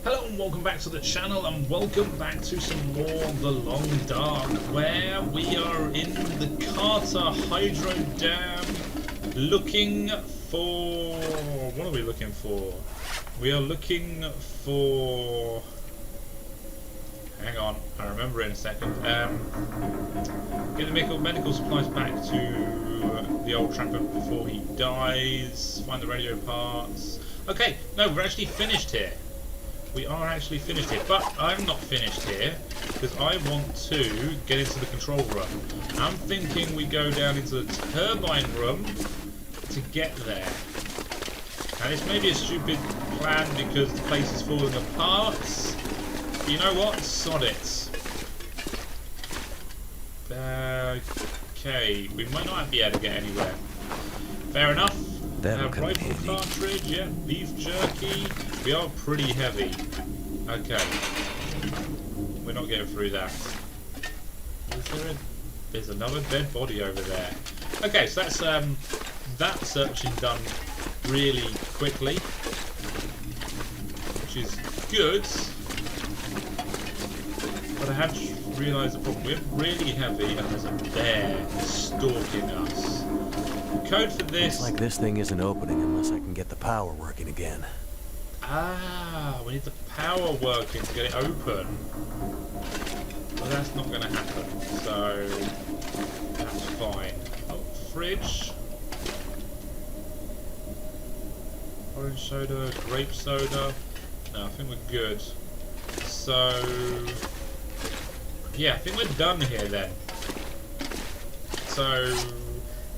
Hello and welcome back to the channel, and welcome back to some more The Long Dark, where we are in the Carter Hydro Dam looking for... what are we looking for? We are looking for... hang on, I remember in a second. Get the medical supplies back to the old trapper before he dies, find the radio parts. Okay, no, we're actually finished here. We are actually finished here, but I'm not finished here because I want to get into the control room. I'm thinking we go down into the turbine room to get there. Now this may be a stupid plan because the place is falling apart. But you know what? Sod it. Okay, we might not be able to get anywhere. Fair enough. Rifle cartridge, yeah, beef jerky. We are pretty heavy. Okay. We're not getting through that. There's another dead body over there. Okay, so that's that searching done really quickly, which is good. But I have realised the problem. We're really heavy and there's a bear stalking us. Code for this. Looks like this thing isn't opening unless I can get the power working again. Ah, we need the power working to get it open. Well, that's not going to happen, so that's fine. Oh, fridge. Orange soda, grape soda. No, I think we're good. So, yeah, I think we're done here then. So,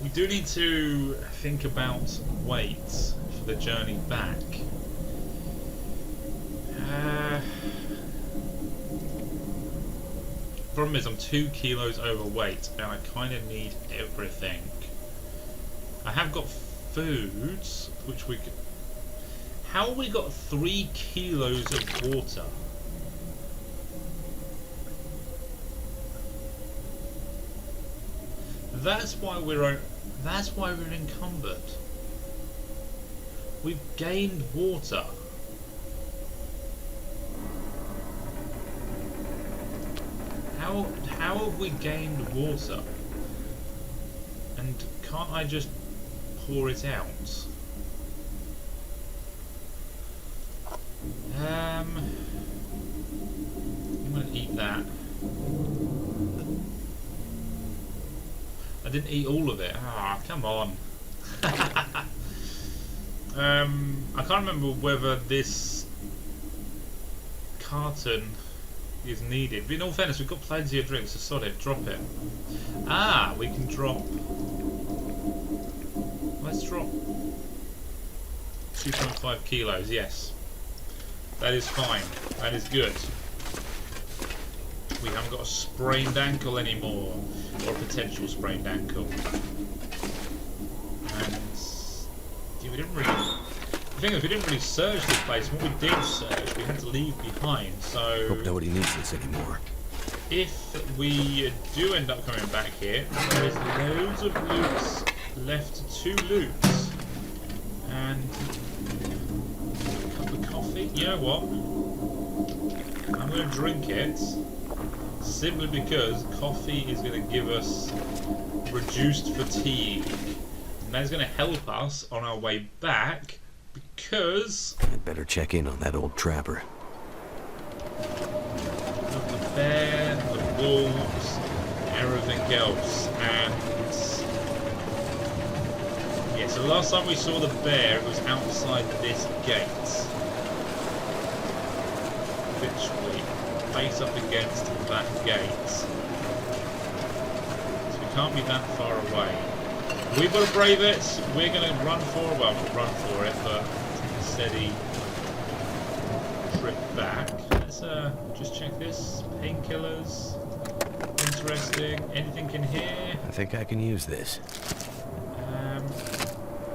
we do need to think about weight for the journey back. Problem is I'm 2 kilos overweight and I kind of need everything. I have got foods which we could... How have we got 3 kilos of water? That's why we're encumbered. We've gained water. How have we gained water? And can't I just pour it out? I'm gonna eat that. I didn't eat all of it. Ah, come on. I can't remember whether this carton is needed. But in all fairness, we've got plenty of drinks, so sod it, drop it. Ah, we can drop... Let's drop 2.5 kilos, yes. That is fine. That is good. We haven't got a sprained ankle anymore, or a potential sprained ankle. And yeah, we didn't really... The thing is, we didn't really search this place. What we did search, we had to leave behind. So hope nobody needs this anymore. if we do end up coming back here, there is loads of loots left to loot. And a cup of coffee. You know what? I'm going to drink it. Simply because coffee is going to give us reduced fatigue. And that's going to help us on our way back because... I'd better check in on that old trapper. Of the bear, the wolves, everything else. And... yeah, so last time we saw the bear, it was outside this gate. Literally. Face up against that gate. So we can't be that far away. We've got to brave it. We're going to run for, well, not run for it, but take a steady trip back. Let's just check this. Painkillers. Interesting. Anything in here? I think I can use this.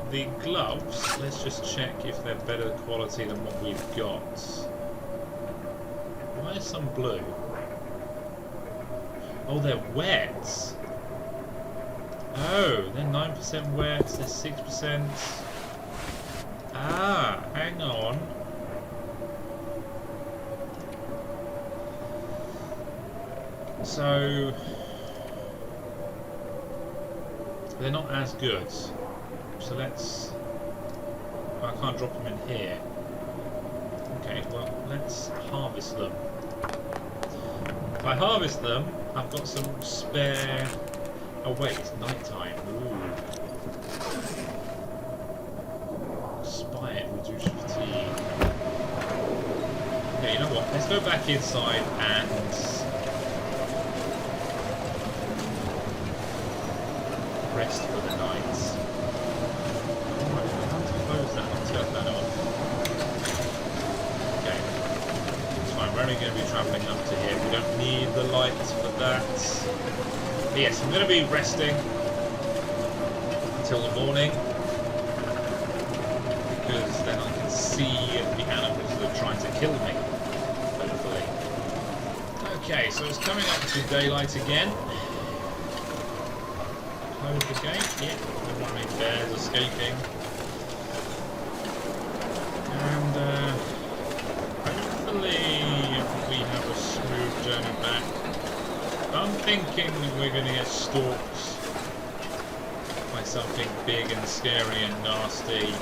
The gloves, let's just check if they're better quality than what we've got. Why is some blue? Oh, they're wet. Oh, they're 9% wet, they're 6%. Ah, hang on. So they're not as good. So let's... I can't drop them in here. Okay, well, let's harvest them. If I harvest them, I've got some spare... Oh wait, it's night time. Ooh. Expired, reduce fatigue. Okay, you know what? Let's go back inside and... rest for the night. Alright, I have to close that and turn that off. Okay. It's fine, we're only going to be travelling up to here. We don't need the lights for that. But yes, I'm going to be resting until the morning. Because then I can see the animals that are trying to kill me. Hopefully. Okay, so it's coming up to daylight again. Close the gate. Yeah, there aren't any bears escaping. And hopefully we have a smooth journey back. I'm thinking we're going to get stalked by something big and scary and nasty.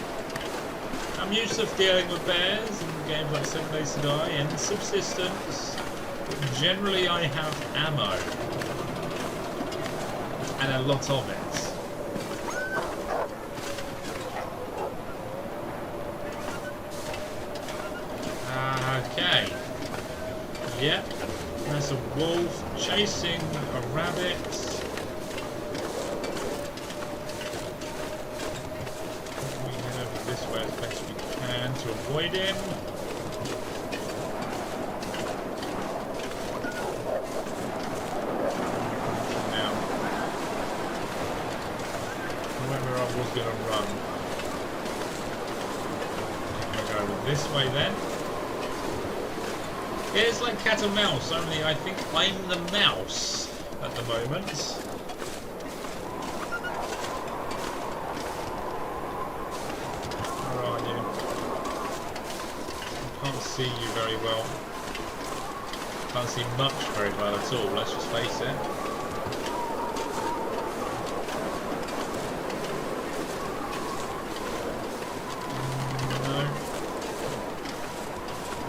I'm used to dealing with bears in games like 7 Days to Die and Subsistence. But generally I have ammo. And a lot of it. Okay. Yep. There's a wolf chasing a rabbit. We head over this way as best we can to avoid him. Was going to run. I'm going to go this way then. Yeah, it's like cat and mouse, only I think I'm the mouse at the moment. Where are you? I can't see you very well. Can't see much very well at all, let's just face it.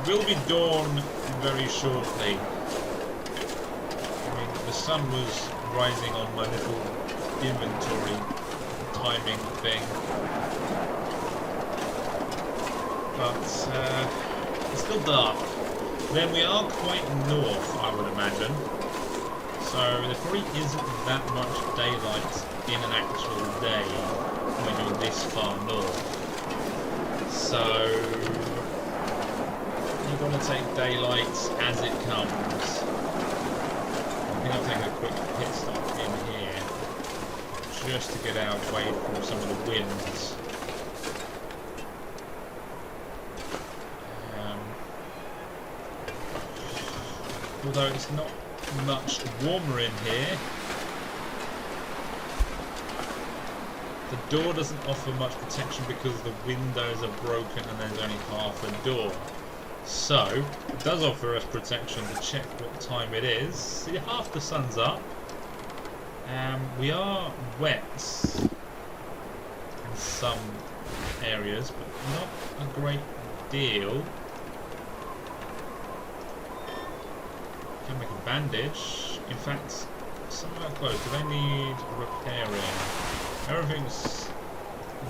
Will be dawn very shortly. I mean, the sun was rising on my little inventory timing thing, but it's still dark. Then we are quite north, I would imagine, so there probably isn't that much daylight in an actual day when you're this far north. So you're going to take daylight as it comes. I think I'll take a quick pit stop in here, just to get out away from some of the winds. Although it's not much warmer in here. The door doesn't offer much protection because the windows are broken and there's only half a door. So, it does offer us protection to check what time it is. See, half the sun's up. We are wet in some areas, but not a great deal. Can make a bandage. In fact, some of our clothes, do they need repairing? Everything's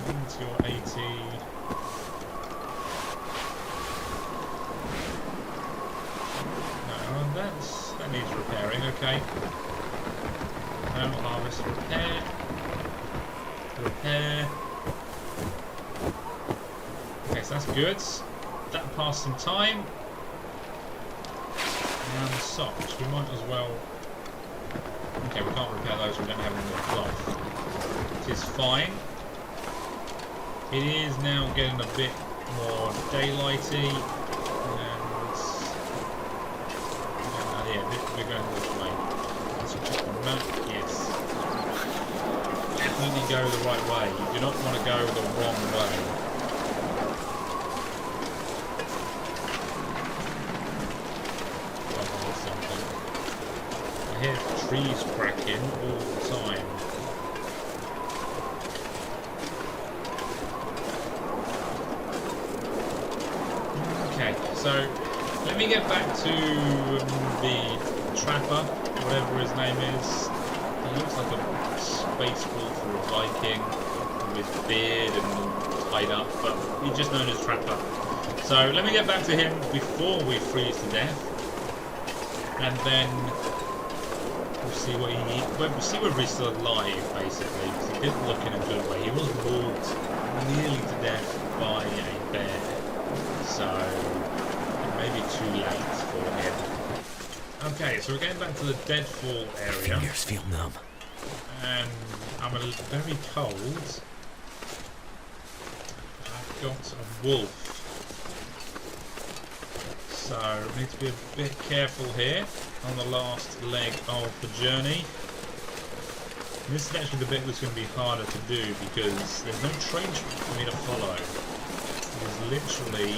into your 80. That needs repairing, okay. Harvest, repair. Okay, so that's good. That passed some time. And the socks, we might as well... Okay, we can't repair those, we don't have any more cloth. It is fine. It is now getting a bit more daylighty. We're going this way. Let's check the map. Yes. Definitely go the right way. You do not want to go the wrong way. Oh, there's something. hear trees cracking all the time. Okay, so let me get back to the trapper, whatever his name is. He looks like a space wolf or a Viking with beard and all tied up, but he's just known as Trapper. So let me get back to him before we freeze to death, and then we'll see what he needs. We'll see whether he's still alive, basically, because he didn't look in a good way. He was mauled nearly to death by a bear, so it may be too late for him. Okay, so we're getting back to the deadfall area. Fingers feel numb. And I'm very cold. I've got a wolf. So we need to be a bit careful here on the last leg of the journey. And this is actually the bit that's going to be harder to do because there's no train for me to follow. It is literally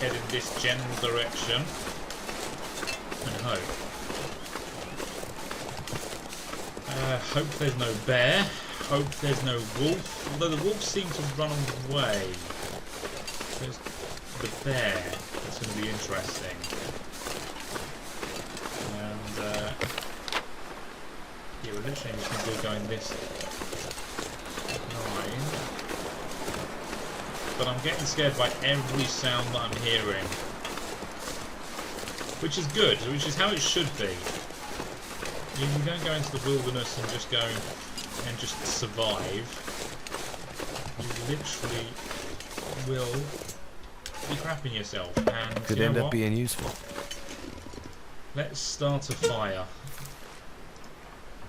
head in this general direction and hope. Hope there's no bear. Hope there's no wolf. Although the wolves seem to run away. There's the bear. That's going to be interesting. And yeah, we're literally just going to be going this line. But I'm getting scared by every sound that I'm hearing, which is good. Which is how it should be. You don't go into the wilderness and just go and just survive. You literally will be crapping yourself. And could end up being useful. Let's start a fire.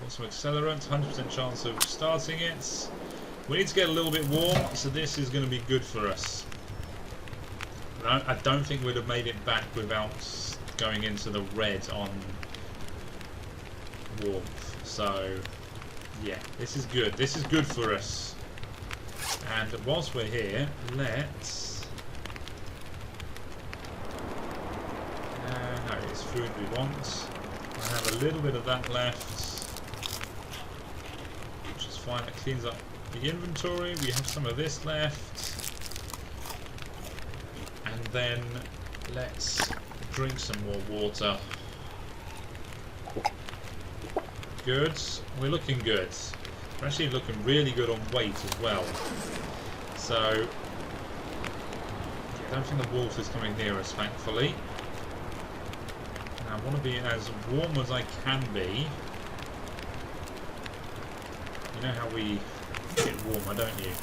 Got some accelerant, 100% chance of starting it. We need to get a little bit warm, so this is going to be good for us. I don't think we'd have made it back without going into the red on warmth. So yeah, this is good. This is good for us. And whilst we're here, let's no, it's food we want. I have a little bit of that left, which is fine. It cleans up the inventory. We have some of this left, and then let's drink some more water. Good. We're looking good. We're actually looking really good on weight as well. So I don't think the wolf is coming near us, thankfully. And I want to be as warm as I can be. You know how we get warmer, don't you?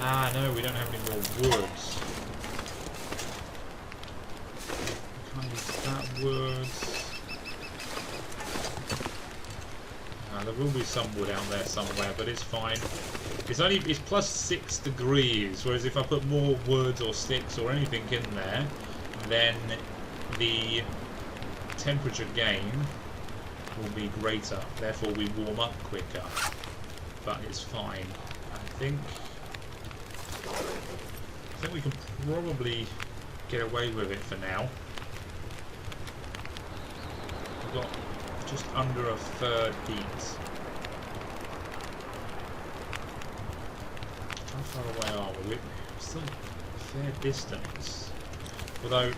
Ah, no, we don't have any more woods. Can't use that wood. There will be some wood out there somewhere, but it's fine. It's plus 6 degrees, whereas if I put more wood or sticks or anything in there, then the temperature gain will be greater. Therefore, we warm up quicker. But it's fine. I think we can probably get away with it for now. We've got just under a third heat. How far away are we? We're still a fair distance. Although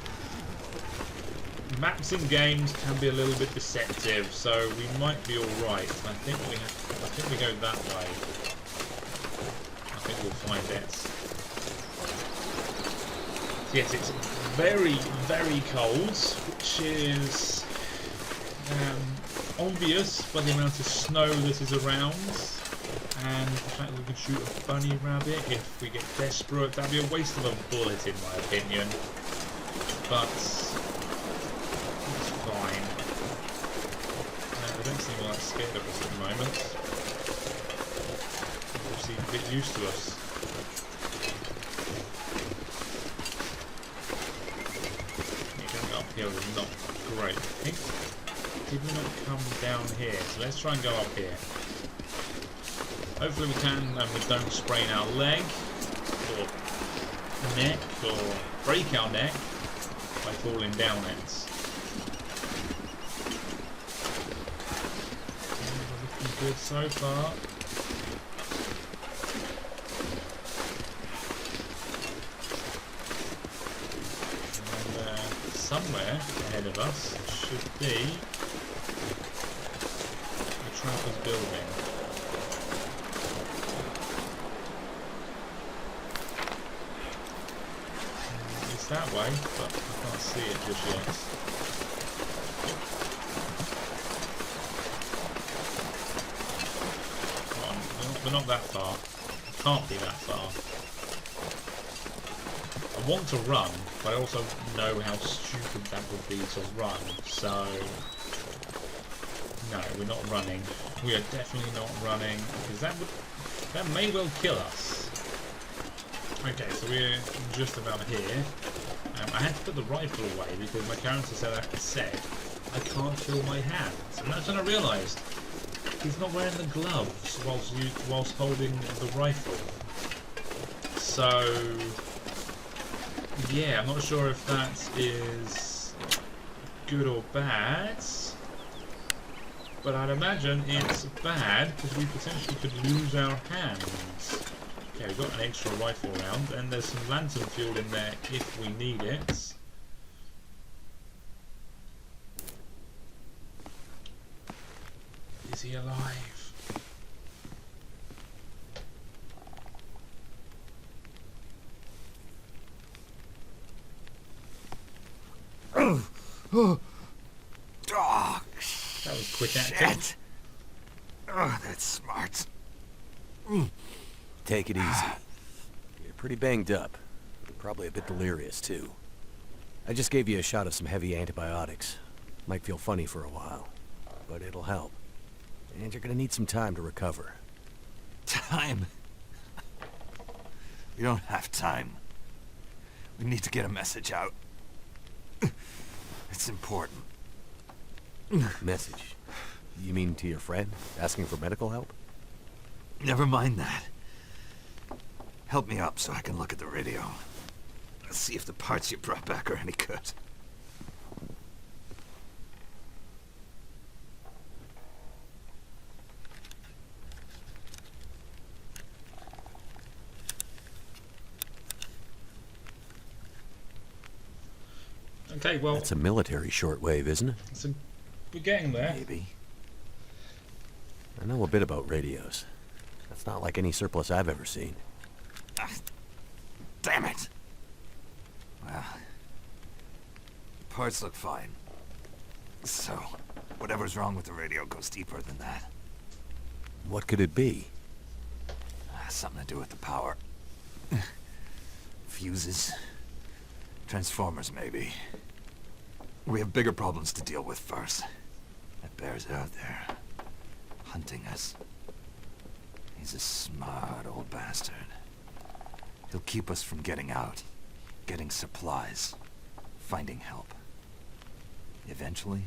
maps in games can be a little bit deceptive, so we might be alright. I think we go that way. I think we'll find it. Yes, it's very, very cold, which is obvious by the amount of snow that is around, and the fact that we can shoot a bunny rabbit if we get desperate. That'd be a waste of a bullet in my opinion, but it's fine. They don't seem all that scared of us at the moment. They seem a bit used to us. Going uphill is not great. I think did we not come down here? So let's try and go up here. Hopefully we can, and we don't sprain our leg or neck or break our neck by falling down it. good so far. And somewhere ahead of us should be the trapper's building. It's that way, but I can't see it just yet. We're not that far. Can't be that far. I want to run, but I also know how stupid that would be to run. So, no, we're not running. We are definitely not running, because that may well kill us. Okay, so we're just about here. I had to put the rifle away because my character said I can't feel my hands, and that's when I realised. He's not wearing the gloves whilst holding the rifle. So, yeah, I'm not sure if that is good or bad. But I'd imagine it's bad because we potentially could lose our hands. Okay, we've got an extra rifle round, and there's some lantern fuel in there if we need it. Is he alive? Oh, That was quick acting. shit. Oh, that's smart. Take it easy. You're pretty banged up. You're probably a bit delirious, too. I just gave you a shot of some heavy antibiotics. Might feel funny for a while, but it'll help. And you're gonna need some time to recover. Time? We don't have time. We need to get a message out. It's important. Message? You mean to your friend, asking for medical help? Never mind that. Help me up so I can look at the radio. Let's see if the parts you brought back are any good. Okay, well, That's a military shortwave, isn't it? we're getting there. Maybe. I know a bit about radios. That's not like any surplus I've ever seen. Ah, damn it! Well, the parts look fine. So, whatever's wrong with the radio goes deeper than that. What could it be? Something to do with the power. Fuses. Transformers, maybe. We have bigger problems to deal with first. That bear's out there, hunting us. He's a smart old bastard. He'll keep us from getting out, getting supplies, finding help. Eventually,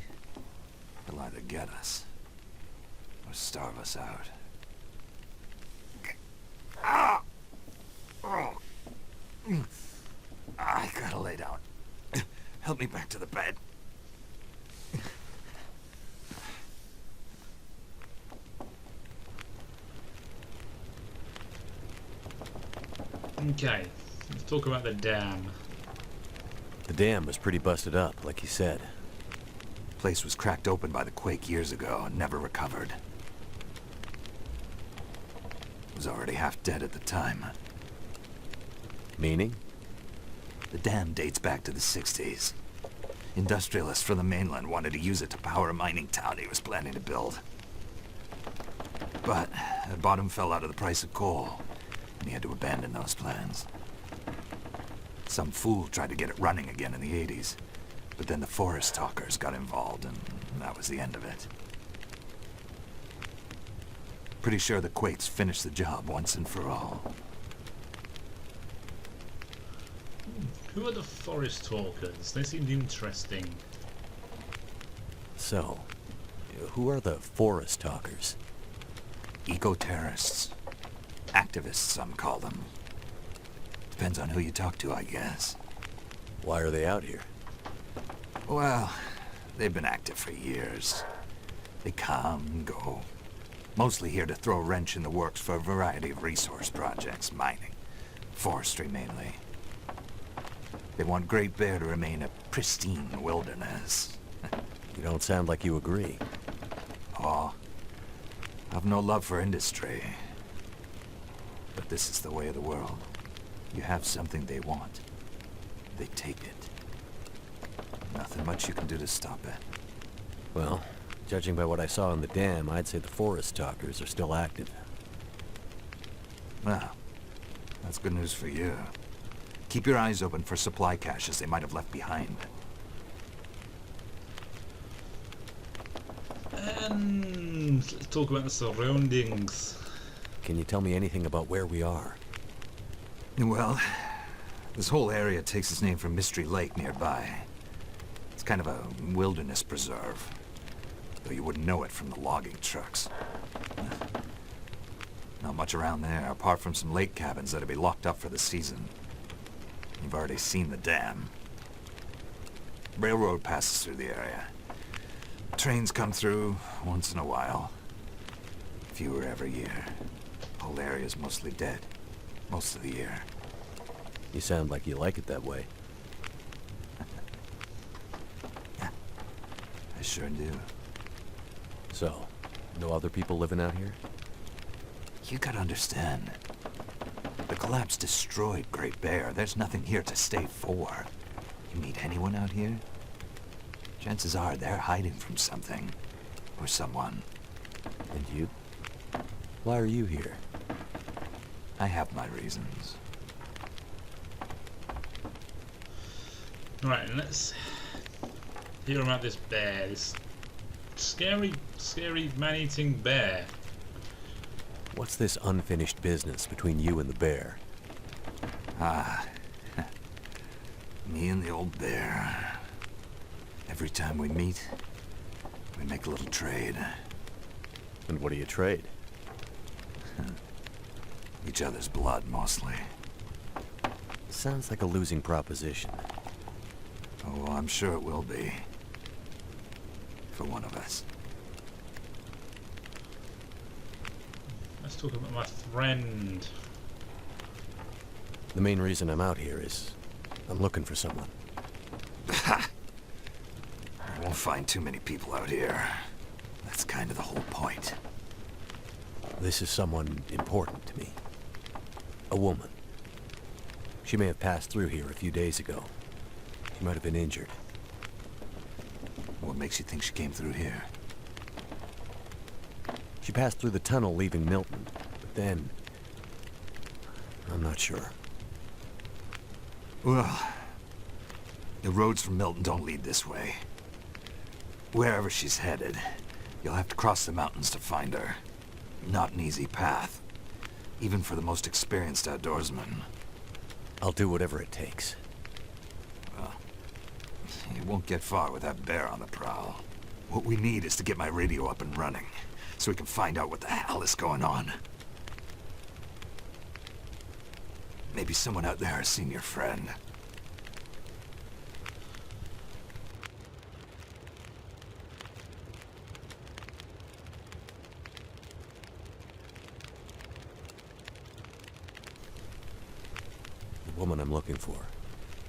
he'll either get us, or starve us out. Ah! Oh. I gotta lay down. Help me back to the bed. Okay, let's talk about the dam. The dam was pretty busted up, like you said. Place was cracked open by the quake years ago and never recovered. Was already half dead at the time. Meaning? The dam dates back to the 60s. Industrialists from the mainland wanted to use it to power a mining town he was planning to build. But the bottom fell out of the price of coal, and he had to abandon those plans. Some fool tried to get it running again in the 80s, but then the forest talkers got involved, and that was the end of it. Pretty sure the quakes finished the job once and for all. Who are the forest talkers? They seemed interesting. So, who are the forest talkers? Eco-terrorists. Activists, some call them. Depends on who you talk to, I guess. Why are they out here? Well, they've been active for years. They come and go. Mostly here to throw a wrench in the works for a variety of resource projects, mining, forestry mainly. They want Great Bear to remain a pristine wilderness. You don't sound like you agree. Oh, I've no love for industry. But this is the way of the world. You have something they want. They take it. Nothing much you can do to stop it. Well, judging by what I saw in the dam, I'd say the forest talkers are still active. Well, that's good news for you. Keep your eyes open for supply caches they might have left behind. And let's talk about the surroundings. Can you tell me anything about where we are? Well, this whole area takes its name from Mystery Lake nearby. It's kind of a wilderness preserve, though you wouldn't know it from the logging trucks. Not much around there, apart from some lake cabins that'll be locked up for the season. You've already seen the dam. Railroad passes through the area. Trains come through once in a while. Fewer every year. Whole area's mostly dead. Most of the year. You sound like you like it that way. I sure do. So, no other people living out here? You gotta understand. The collapse destroyed Great Bear. There's nothing here to stay for. You meet anyone out here? Chances are they're hiding from something. Or someone. And you? Why are you here? I have my reasons. Right, and let's hear about this bear. This scary, man-eating bear. What's this unfinished business between you and the bear? Ah. Me and the old bear. Every time we meet, we make a little trade. And what do you trade? Each other's blood, mostly. Sounds like a losing proposition. Oh, I'm sure it will be. For one of us. Let's talk about my friend. The main reason I'm out here is I'm looking for someone. I won't find too many people out here. That's kind of the whole point. This is someone important to me. A woman. She may have passed through here a few days ago. She might have been injured. What makes you think she came through here? She passed through the tunnel leaving Milton, but then... I'm not sure. Well, the roads from Milton don't lead this way. Wherever she's headed, you'll have to cross the mountains to find her. Not an easy path, even for the most experienced outdoorsman. I'll do whatever it takes. Well, you won't get far with that bear on the prowl. What we need is to get my radio up and running, so we can find out what the hell is going on. Maybe someone out there has seen your friend. The woman I'm looking for.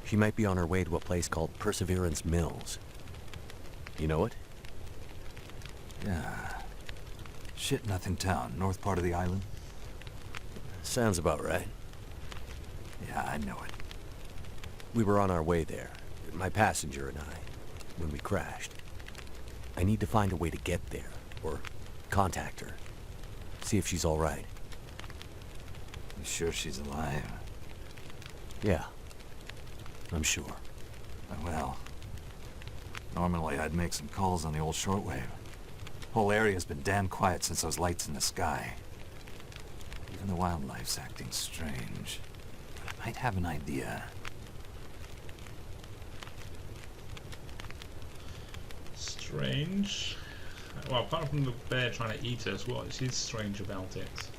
She might be on her way to a place called Perseverance Mills. You know it? Yeah. Shit Nothing Town, north part of the island. Sounds about right. Yeah, I know it. We were on our way there, my passenger and I, when we crashed. I need to find a way to get there, or contact her. See if she's all right. You sure she's alive? Yeah, I'm sure. Well, normally I'd make some calls on the old shortwave. Whole area's been damn quiet since those lights in the sky. Even the wildlife's acting strange. But I might have an idea. Strange. Well, apart from the bear trying to eat us, what is strange about it?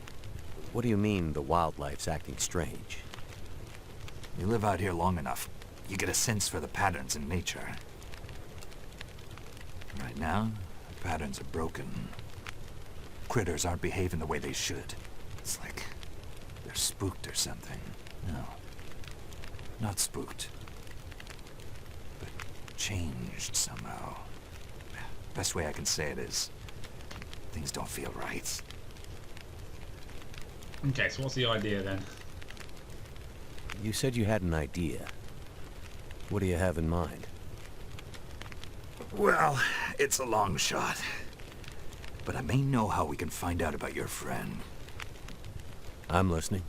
What do you mean, the wildlife's acting strange? You live out here long enough, you get a sense for the patterns in nature. Right now, the patterns are broken. critters aren't behaving the way they should. It's like they're spooked or something. No. Not spooked. But changed somehow. Best way I can say it is, things don't feel right. Okay, so what's the idea then? You said you had an idea. What do you have in mind? Well, it's a long shot. But I may know how we can find out about your friend. I'm listening.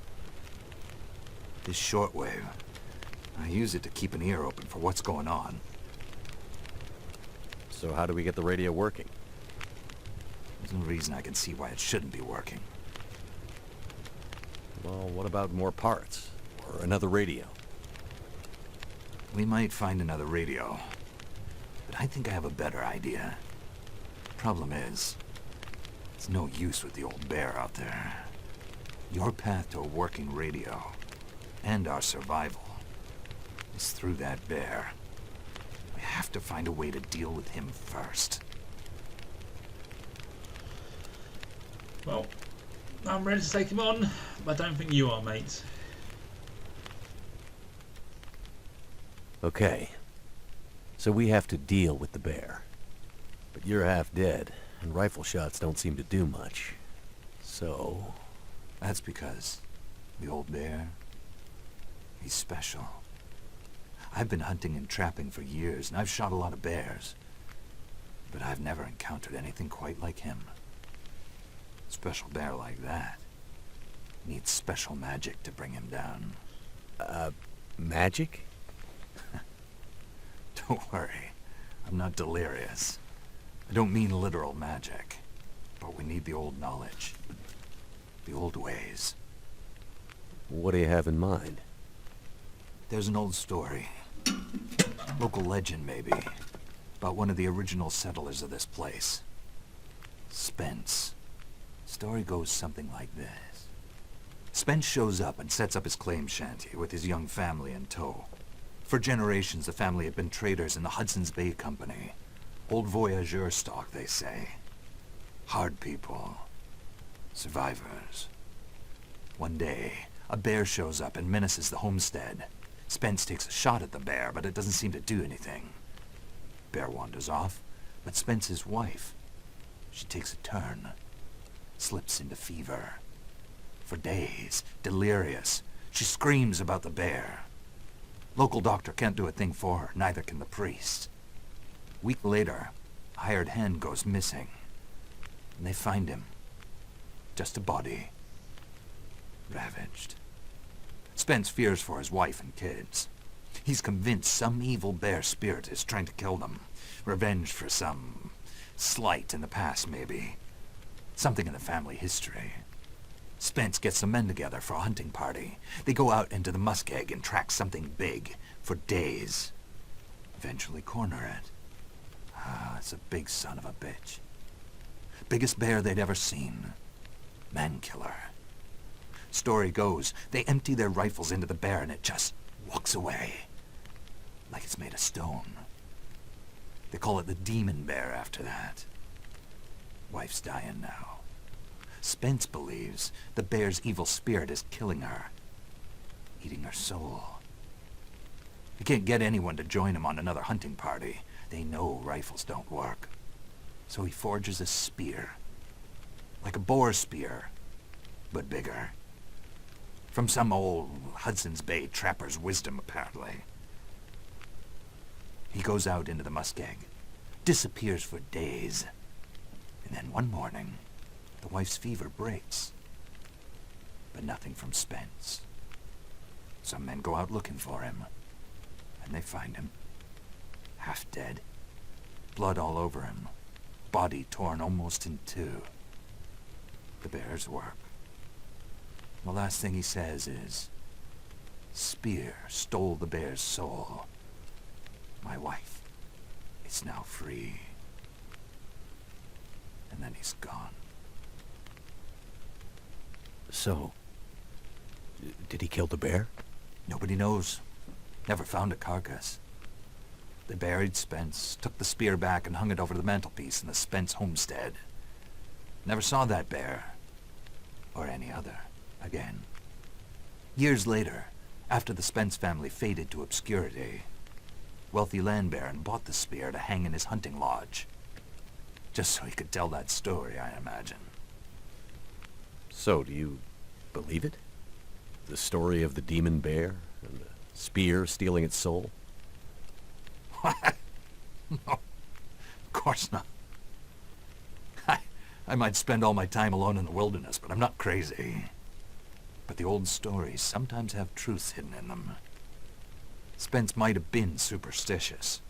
This shortwave, I use it to keep an ear open for what's going on. So how do we get the radio working? There's no reason I can see why it shouldn't be working. Well, what about more parts? Or another radio? We might find another radio. But I think I have a better idea. Problem is, it's no use with the old bear out there. Your path to a working radio, and our survival, is through that bear. We have to find a way to deal with him first. Well, I'm ready to take him on, but I don't think you are, mate. Okay. So we have to deal with the bear. But you're half dead, and rifle shots don't seem to do much. So... That's because the old bear, he's special. I've been hunting and trapping for years, and I've shot a lot of bears. But I've never encountered anything quite like him. Special bear like that needs special magic to bring him down. Magic? Don't worry, I'm not delirious. I don't mean literal magic, but we need the old knowledge. The old ways. What do you have in mind? There's an old story. Local legend, maybe. About one of the original settlers of this place. Spence. Story goes something like this. Spence shows up and sets up his claim shanty with his young family in tow. For generations, the family had been traders in the Hudson's Bay Company. Old voyageur stock, they say. Hard people. Survivors. One day, a bear shows up and menaces the homestead. Spence takes a shot at the bear, but it doesn't seem to do anything. Bear wanders off, but Spence's wife, she takes a turn. Slips into fever. For days, delirious, she screams about the bear. Local doctor can't do a thing for her, neither can the priest. Week later, a hired hand goes missing. And they find him. Just a body. Ravaged. Spence fears for his wife and kids. He's convinced some evil bear spirit is trying to kill them. Revenge for some slight in the past, maybe. Something in the family history. Spence gets some men together for a hunting party. They go out into the muskeg and track something big for days. Eventually corner it. It's a big son of a bitch. Biggest bear they'd ever seen. Man killer. Story goes, they empty their rifles into the bear and it just walks away. Like it's made of stone. They call it the demon bear after that. Wife's dying now. Spence believes the bear's evil spirit is killing her. Eating her soul. He can't get anyone to join him on another hunting party. They know rifles don't work. So he forges a spear. Like a boar spear, but bigger. From some old Hudson's Bay trapper's wisdom, apparently. He goes out into the muskeg, disappears for days, and then one morning, the wife's fever breaks. But nothing from Spence. Some men go out looking for him, and they find him. Half dead, blood all over him, body torn almost in two. The bear's work. The last thing he says is, "Spear stole the bear's soul. My wife is now free." And then he's gone. So, did he kill the bear? Nobody knows. Never found a carcass. They buried Spence, took the spear back and hung it over the mantelpiece in the Spence homestead. Never saw that bear. Or any other. Again. Years later, after the Spence family faded to obscurity, wealthy land baron bought the spear to hang in his hunting lodge. Just so he could tell that story, I imagine. So, do you believe it? The story of the demon bear and the spear stealing its soul? What? No, of course not. I might spend all my time alone in the wilderness, but I'm not crazy. But the old stories sometimes have truth hidden in them. Spence might have been superstitious,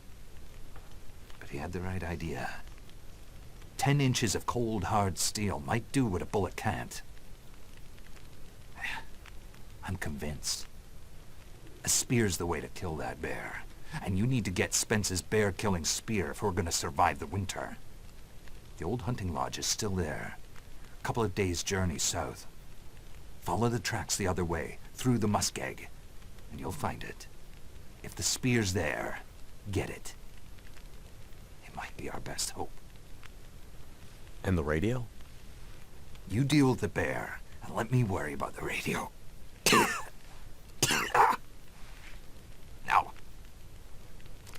but he had the right idea. 10 inches of cold, hard steel might do what a bullet can't. I'm convinced. A spear's the way to kill that bear. And you need to get Spence's bear-killing spear if we're gonna survive the winter. The old hunting lodge is still there. A couple of days' journey south. Follow the tracks the other way, through the muskeg, and you'll find it. If the spear's there, get it. It might be our best hope. And the radio? You deal with the bear, and let me worry about the radio. Now,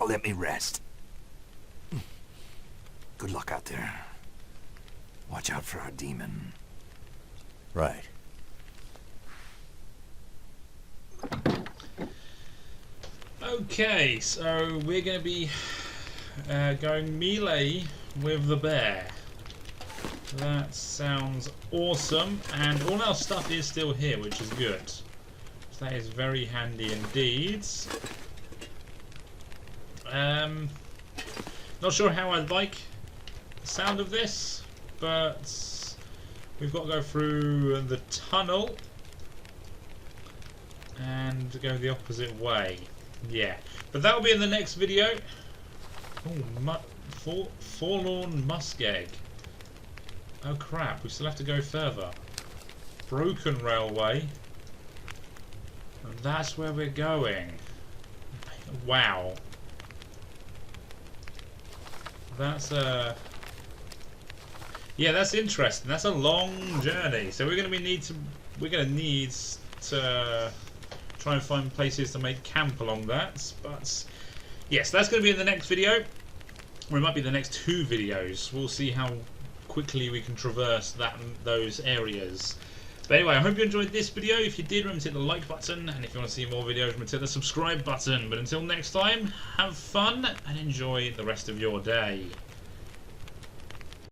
let me rest. Good luck out there. Watch out for our demon. Right. Okay, so we're going to be going melee with the bear. That sounds awesome, and all our stuff is still here, which is good. So that is very handy indeed. Not sure how I like the sound of this, but we've got to go through the tunnel and go the opposite way. Yeah, but that will be in the next video. Oh, forlorn muskeg. Oh crap, we still have to go further. Broken railway. And that's where we're going. Wow. That's yeah, that's interesting. That's a long journey. So we're gonna need to try and find places to make camp along that. But yes, that's gonna be in the next video. Or it might be the next 2 videos. We'll see how quickly we can traverse those areas. But anyway, I hope you enjoyed this video. If you did, remember to hit the like button, and if you want to see more videos, remember to hit the subscribe button. But until next time, have fun and enjoy the rest of your day.